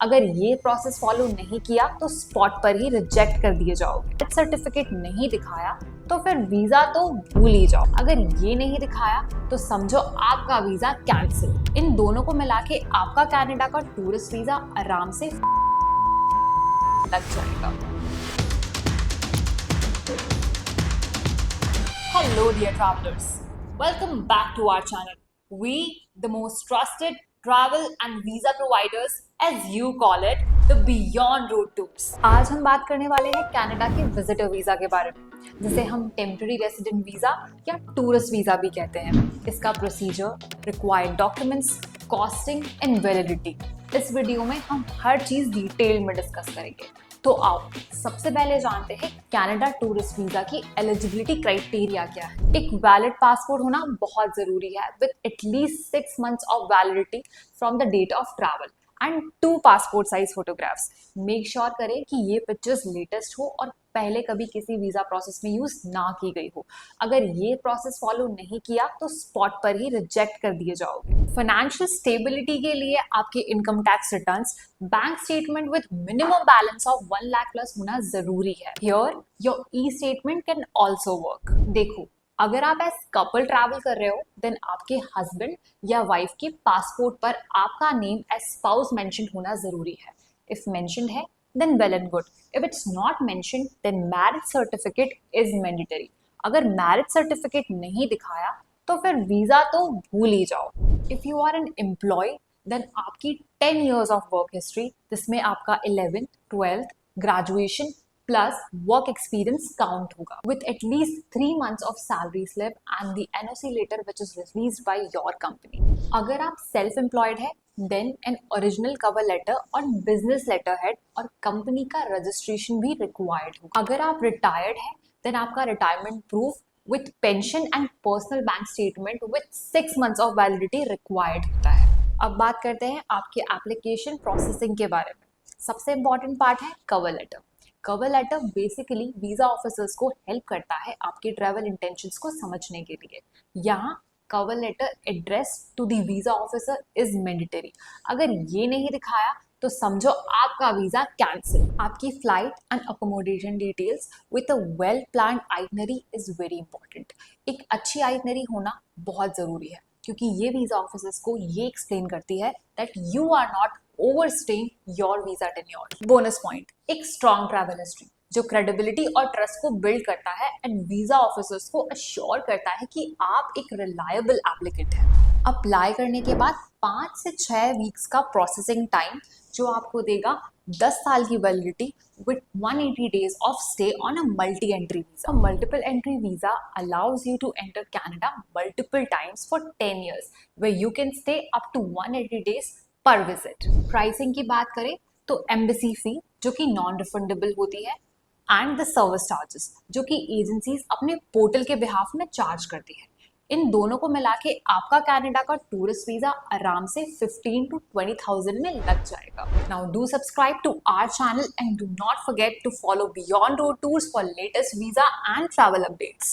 अगर ये process follow नहीं किया तो स्पॉट पर ही रिजेक्ट कर दिए जाओगे। सर्टिफिकेट नहीं दिखाया तो फिर वीजा तो भूल ही जाओ। अगर ये नहीं दिखाया तो समझो आपका वीजा कैंसिल। इन दोनों को मिला के आपका कनाडा का टूरिस्ट वीजा आराम से लग जाएगा। Hello dear travelers, welcome back to our channel. We, the most trusted travel and visa providers, as you call it, the Beyond Road Tours. आज हम बात करने वाले हैं कनाडा के विजिटर वीजा के बारे में, जिसे हम टेम्पररी रेसिडेंट वीजा या टूरिस्ट वीजा भी कहते हैं। इसका procedure, required documents, costing and validity, इस वीडियो में हम हर चीज डिटेल में डिस्कस करेंगे। तो आओ सबसे पहले जानते हैं कनाडा टूरिस्ट वीजा की एलिजिबिलिटी क्राइटेरिया क्या है। एक वैलिड पासपोर्ट होना बहुत जरूरी है with at least 6 months of validity from the date of travel and 2 passport size photographs. Make sure करें कि ये पिक्चर्स लेटेस्ट हो और पहले कभी किसी वीजा प्रोसेस में यूज ना की गई हो। अगर ये प्रोसेस फॉलो नहीं किया तो स्पॉट पर ही रिजेक्ट कर दिए जाओगे। फाइनेंशियल स्टेबिलिटी के लिए आपके income tax returns, bank statement with minimum balance of 1 lakh plus होना जरूरी है। Here your e statement can also work. देखो, अगर आप एज कपल ट्रैवल कर रहे हो देन आपके हस्बैंड या वाइफ के पासपोर्ट पर आपका नेम एज स्पाउस मेंशन होना जरूरी है। इफ मेंशन्ड है then well and good. If it's not mentioned, then marriage certificate is mandatory. अगर marriage certificate नहीं दिखाया तो फिर वीजा तो भूल ही जाओ। If you are an employee, then आपकी 10 years of work history, जिसमें आपका 11th, 12th, graduation plus work experience count होगा with at least 3 months of salary slip and the NOC letter which is released by your company. अगर आप self employed है then an original cover letter और business letterhead और company का registration भी required होगा। अगर आप रिटायर्ड है then आपका retirement proof with pension and personal bank statement with 6 months of validity required होता है। अब बात करते हैं आपके एप्लीकेशन प्रोसेसिंग के बारे में। सबसे इम्पॉर्टेंट पार्ट है cover letter. Cover letter basically visa officers को हेल्प करता है आपके ट्रैवल इंटेंशंस को समझने के लिए। यहाँ cover letter address to the visa officer is mandatory. अगर ये नहीं दिखाया तो समझो आपका वीजा कैंसिल। आपकी flight and accommodation details with a well planned itinerary is very important. एक अच्छी आइटनरी होना बहुत जरूरी है क्योंकि ये वीजा ऑफिसर्स को ये एक्सप्लेन करती है that you are not overstaying your visa tenure. Bonus point, एक स्ट्रॉन्ग ट्रैवल हिस्ट्री जो क्रेडिबिलिटी और ट्रस्ट को बिल्ड करता है एंड वीजा ऑफिसर्स को अश्योर करता है कि आप एक रिलायबल एप्लीकेंट हैं। अप्लाई करने के बाद 5 से 6 वीक्स का प्रोसेसिंग टाइम जो आपको देगा 10 साल की validity with 180 days of stay on a multi-entry visa. A multiple entry visa allows you to enter Canada multiple times for 10 years, where you can stay up to 180 days per visit. Pricing की बात करें तो embassy fee जो कि non refundable होती है and the service charges जो कि एजेंसीज अपने पोर्टल के बिहाफ में चार्ज करती है। इन दोनों को मिला के आपका कनाडा का टूरिस्ट वीजा आराम से 15 to 20,000 में लग जाएगा। Now do subscribe to our channel and do not forget to follow Beyond Road Tours for latest visa and travel updates.